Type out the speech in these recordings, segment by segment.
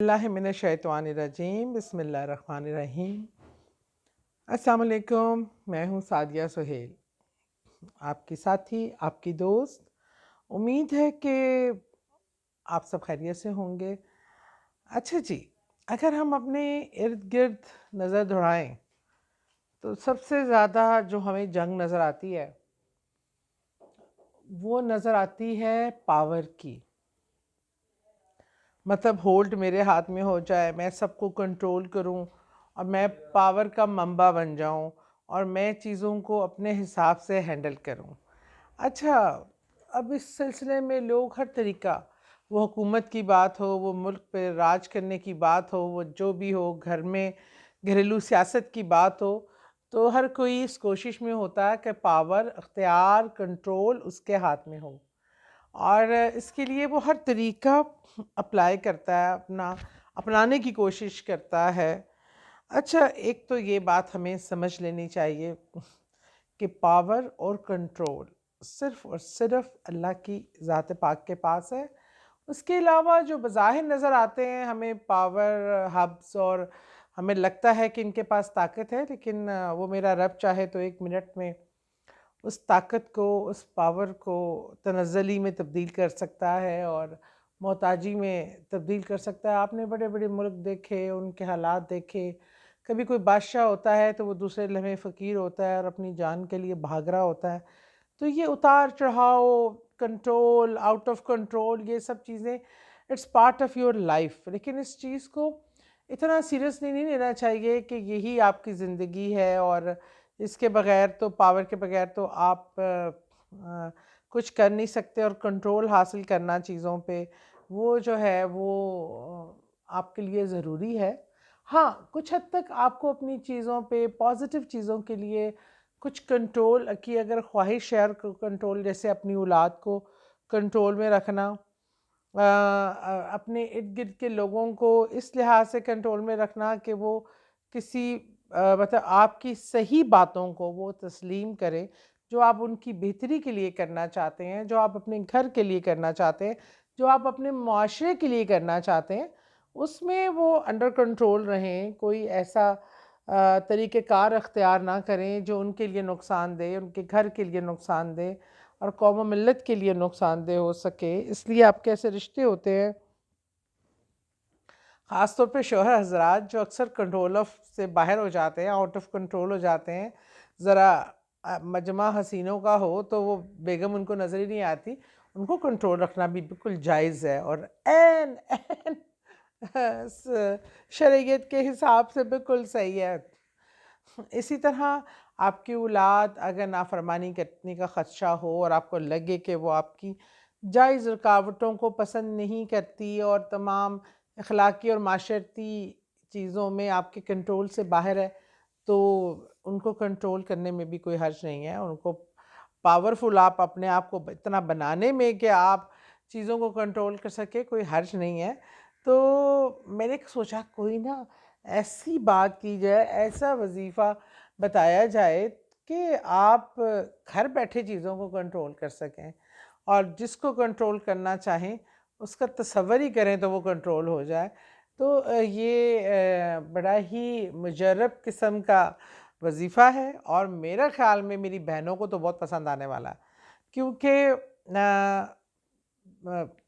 اللہ من الشیطان الرجیم بسم اللہ الرحمن الرحیم۔ السلام علیکم، میں ہوں سعدیہ سہیل، آپ کی ساتھی، آپ کی دوست۔ امید ہے کہ آپ سب خیریت سے ہوں گے۔ اچھا جی، اگر ہم اپنے ارد گرد نظر دوڑائیں تو سب سے زیادہ جو ہمیں جنگ نظر آتی ہے وہ نظر آتی ہے پاور کی۔ مطلب ہولڈ میرے ہاتھ میں ہو جائے، میں سب کو کنٹرول کروں اور میں پاور کا منبع بن جاؤں اور میں چیزوں کو اپنے حساب سے ہینڈل کروں۔ اچھا، اب اس سلسلے میں لوگ ہر طریقہ، وہ حکومت کی بات ہو، وہ ملک پہ راج کرنے کی بات ہو، وہ جو بھی ہو، گھر میں گھریلو سیاست کی بات ہو، تو ہر کوئی اس کوشش میں ہوتا ہے کہ پاور، اختیار، کنٹرول اس کے ہاتھ میں ہو، اور اس کے لیے وہ ہر طریقہ اپلائی کرتا ہے، اپنانے کی کوشش کرتا ہے۔ اچھا، ایک تو یہ بات ہمیں سمجھ لینی چاہیے کہ پاور اور کنٹرول صرف اور صرف اللہ کی ذات پاک کے پاس ہے۔ اس کے علاوہ جو بظاہر نظر آتے ہیں ہمیں پاور ہبز، اور ہمیں لگتا ہے کہ ان کے پاس طاقت ہے، لیکن وہ میرا رب چاہے تو 1 منٹ میں اس طاقت کو، اس پاور کو تنزلی میں تبدیل کر سکتا ہے اور محتاجی میں تبدیل کر سکتا ہے۔ آپ نے بڑے بڑے ملک دیکھے، ان کے حالات دیکھے، کبھی کوئی بادشاہ ہوتا ہے تو وہ دوسرے لمحے فقیر ہوتا ہے اور اپنی جان کے لیے بھاگ رہا ہوتا ہے۔ تو یہ اتار چڑھاؤ، کنٹرول، آؤٹ آف کنٹرول، یہ سب چیزیں it's part of your life, لیکن اس چیز کو اتنا سیریسلی نہیں لینا چاہیے کہ یہی آپ کی زندگی ہے اور اس کے بغیر تو، پاور کے بغیر تو آپ کچھ کر نہیں سکتے، اور کنٹرول حاصل کرنا چیزوں پہ وہ جو ہے وہ آپ کے لیے ضروری ہے۔ ہاں، کچھ حد تک آپ کو اپنی چیزوں پہ، پازیٹیو چیزوں کے لیے کچھ کنٹرول کی اگر خواہش ہے، اور کنٹرول جیسے اپنی اولاد کو کنٹرول میں رکھنا، اپنے ارد گرد کے لوگوں کو اس لحاظ سے کنٹرول میں رکھنا کہ وہ کسی مطلب آپ کی صحیح باتوں کو وہ تسلیم کریں، جو آپ ان کی بہتری کے لیے کرنا چاہتے ہیں، جو آپ اپنے گھر کے لیے کرنا چاہتے ہیں، جو آپ اپنے معاشرے کے لیے کرنا چاہتے ہیں، اس میں وہ انڈر کنٹرول رہیں۔ کوئی ایسا طریقہ کار اختیار نہ کریں جو ان کے لیے نقصان دہ، ان کے گھر کے لیے نقصان دہ اور قوم و ملت کے لیے نقصان دہ ہو سکے۔ اس لیے آپ کے ایسے رشتے ہوتے ہیں، خاص طور پہ شوہر حضرات، جو اکثر کنٹرول سے باہر ہو جاتے ہیں، آؤٹ آف کنٹرول ہو جاتے ہیں۔ ذرا مجمع حسینوں کا ہو تو وہ بیگم ان کو نظر ہی نہیں آتی، ان کو کنٹرول رکھنا بھی بالکل جائز ہے اور این شریعت کے حساب سے بالکل صحیح ہے۔ اسی طرح آپ کی اولاد اگر نافرمانی کرنے کا خدشہ ہو اور آپ کو لگے کہ وہ آپ کی جائز رکاوٹوں کو پسند نہیں کرتی اور تمام اخلاقی اور معاشرتی چیزوں میں آپ کے کنٹرول سے باہر ہے، تو ان کو کنٹرول کرنے میں بھی کوئی حرج نہیں ہے۔ ان کو پاورفل آپ اپنے آپ کو اتنا بنانے میں کہ آپ چیزوں کو کنٹرول کر سکے، کوئی حرج نہیں ہے۔ تو میں نے سوچا کوئی نا ایسی بات کی جائے، ایسا وظیفہ بتایا جائے کہ آپ گھر بیٹھے چیزوں کو کنٹرول کر سکیں، اور جس کو کنٹرول کرنا چاہیں اس کا تصور ہی کریں تو وہ کنٹرول ہو جائے۔ تو یہ بڑا ہی مجرب قسم کا وظیفہ ہے، اور میرا خیال میں میری بہنوں کو تو بہت پسند آنے والا ہے، کیونکہ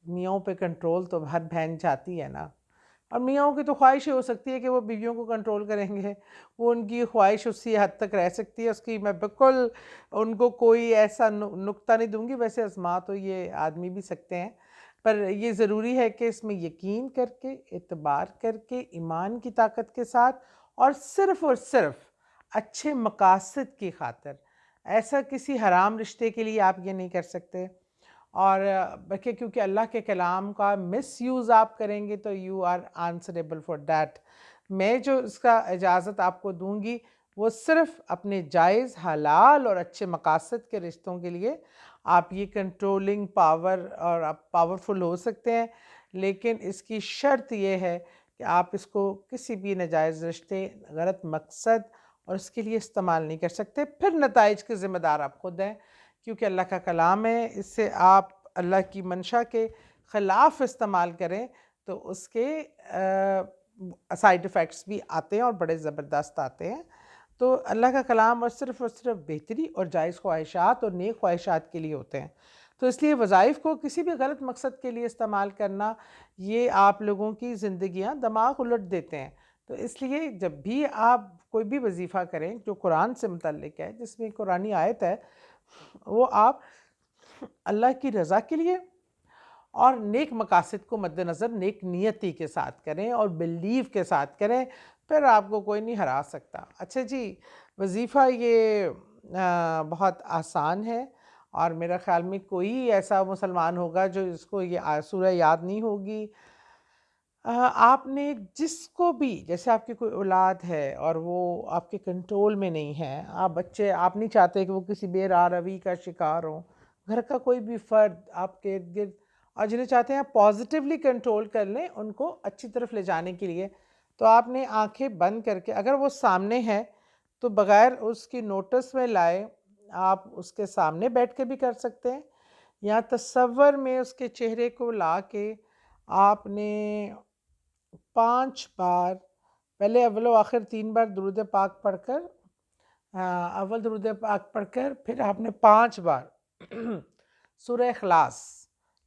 میاں پہ کنٹرول تو ہر بہن چاہتی ہے نا، اور میاں کی تو خواہش ہی ہو سکتی ہے کہ وہ بیویوں کو کنٹرول کریں گے، وہ ان کی خواہش اسی حد تک رہ سکتی ہے۔ اس کی میں بالکل ان کو کوئی ایسا نکتہ نہیں دوں گی، ویسے آزما تو یہ آدمی بھی سکتے ہیں، پر یہ ضروری ہے کہ اس میں یقین کر کے، اعتبار کر کے، ایمان کی طاقت کے ساتھ، اور صرف اچھے مقاصد کی خاطر، ایسا کسی حرام رشتے کے لیے آپ یہ نہیں کر سکتے۔ اور بلکہ کیونکہ اللہ کے کلام کا مس یوز آپ کریں گے تو you are answerable for that. میں جو اس کا اجازت آپ کو دوں گی وہ صرف اپنے جائز، حلال اور اچھے مقاصد کے رشتوں کے لیے آپ یہ کنٹرولنگ پاور، اور آپ پاورفل ہو سکتے ہیں، لیکن اس کی شرط یہ ہے کہ آپ اس کو کسی بھی ناجائز رشتے، غلط مقصد اور اس کے لیے استعمال نہیں کر سکتے۔ پھر نتائج کے ذمہ دار آپ خود ہیں، کیونکہ اللہ کا کلام ہے، اس سے آپ اللہ کی منشا کے خلاف استعمال کریں تو اس کے سائیڈ ایفیکٹس بھی آتے ہیں اور بڑے زبردست آتے ہیں. تو اللہ کا کلام اور صرف بہتری اور جائز خواہشات اور نیک خواہشات کے لیے ہوتے ہیں. تو اس لیے وظائف کو کسی بھی غلط مقصد کے لیے استعمال کرنا یہ آپ لوگوں کی زندگیاں دماغ الٹ دیتے ہیں. تو اس لیے جب بھی آپ کوئی بھی وظیفہ کریں جو قرآن سے متعلق ہے، جس میں قرآنی آیت ہے، وہ آپ اللہ کی رضا کے لیے اور نیک مقاصد کو مد نظر نیک نیتی کے ساتھ کریں اور بلیو کے ساتھ کریں، پھر آپ کو کوئی نہیں ہرا سکتا. اچھا جی، وظیفہ یہ بہت آسان ہے، اور میرا خیال میں کوئی ایسا مسلمان ہوگا جو اس کو یہ سورہ یاد نہیں ہوگی. آپ نے جس کو بھی، جیسے آپ کی کوئی اولاد ہے اور وہ آپ کے کنٹرول میں نہیں ہے، آپ نہیں چاہتے کہ وہ کسی بے راہ روی کا شکار ہوں، گھر کا کوئی بھی فرد آپ کے ارد گرد، اور جنہیں چاہتے ہیں آپ پازیٹیولی کنٹرول کر لیں ان کو اچھی طرف لے جانے کے لیے، تو آپ نے آنکھیں بند کر کے، اگر وہ سامنے ہے تو بغیر اس کی نوٹس میں لائے آپ اس کے سامنے بیٹھ کے بھی کر سکتے ہیں، یا تصور میں اس کے چہرے کو لا کے آپ نے 5 بار، پہلے اول و آخر 3 بار درود پاک پڑھ کر، اول درود پاک پڑھ کر پھر آپ نے 5 بار سورہ اخلاص،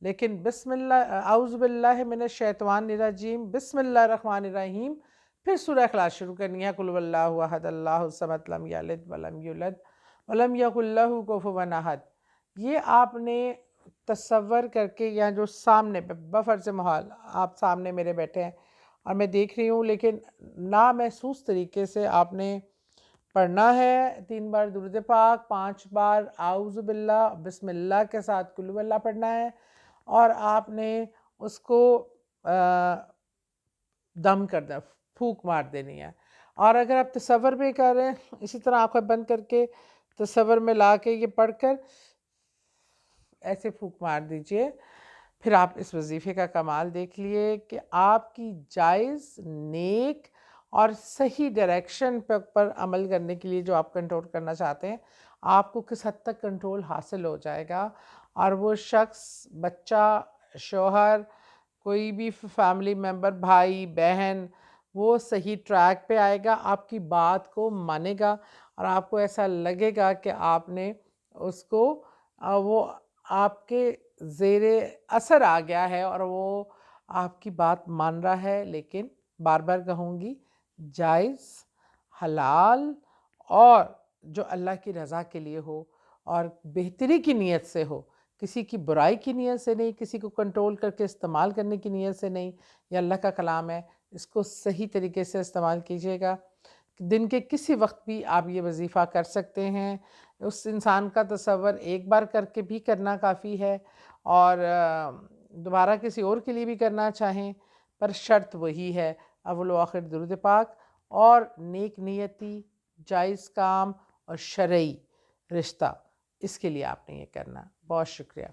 لیکن بسم اللہ، اعوذ باللہ من الشیطان الرجیم، بسم اللہ الرحمن الرحیم، پھر سورہ اخلاص شروع کرنی ہے، قل هو اللہ احد اللہ الصمد لم یلد ولم یولد ولم یکن لہ کفوا احد. یہ آپ نے تصور کر کے، یا جو سامنے بفرض محال آپ سامنے میرے بیٹھے ہیں اور میں دیکھ رہی ہوں، لیکن نامحسوس طریقے سے آپ نے پڑھنا ہے 3 بار درود پاک، 5 بار اعوذ باللہ، بسم اللہ کے ساتھ قل اللہ پڑھنا ہے، اور آپ نے اس کو دم کر دیں، پھونک مار دینی ہے. اور اگر آپ تصور میں کر رہے ہیں، اسی طرح آنکھیں بند کر کے تصور میں لا کے یہ پڑھ کر ایسے پھونک مار دیجئے. پھر آپ اس وظیفے کا کمال دیکھ لیے کہ آپ کی جائز، نیک اور صحیح ڈائریکشن پر عمل کرنے کے لیے جو آپ کنٹرول کرنا چاہتے ہیں، آپ کو کس حد تک کنٹرول حاصل ہو جائے گا، اور وہ شخص، بچہ، شوہر، کوئی بھی فیملی ممبر، بھائی بہن، وہ صحیح ٹریک پہ آئے گا، آپ کی بات کو مانے گا، اور آپ کو ایسا لگے گا کہ آپ نے اس کو، وہ آپ کے زیر اثر آ گیا ہے اور وہ آپ کی بات مان رہا ہے. لیکن بار بار کہوں گی، جائز، حلال، اور جو اللہ کی رضا کے لیے ہو اور بہتری کی نیت سے ہو، کسی کی برائی کی نیت سے نہیں، کسی کو کنٹرول کر کے استعمال کرنے کی نیت سے نہیں. یہ اللہ کا کلام ہے، اس کو صحیح طریقے سے استعمال کیجیے گا. دن کے کسی وقت بھی آپ یہ وظیفہ کر سکتے ہیں. اس انسان کا تصور ایک بار کر کے بھی کرنا کافی ہے، اور دوبارہ کسی اور کے لیے بھی کرنا چاہیں، پر شرط وہی ہے، اول و آخر درود پاک اور نیک نیتی، جائز کام اور شرعی رشتہ، اس کے لیے آپ نے یہ کرنا. بہت شکریہ.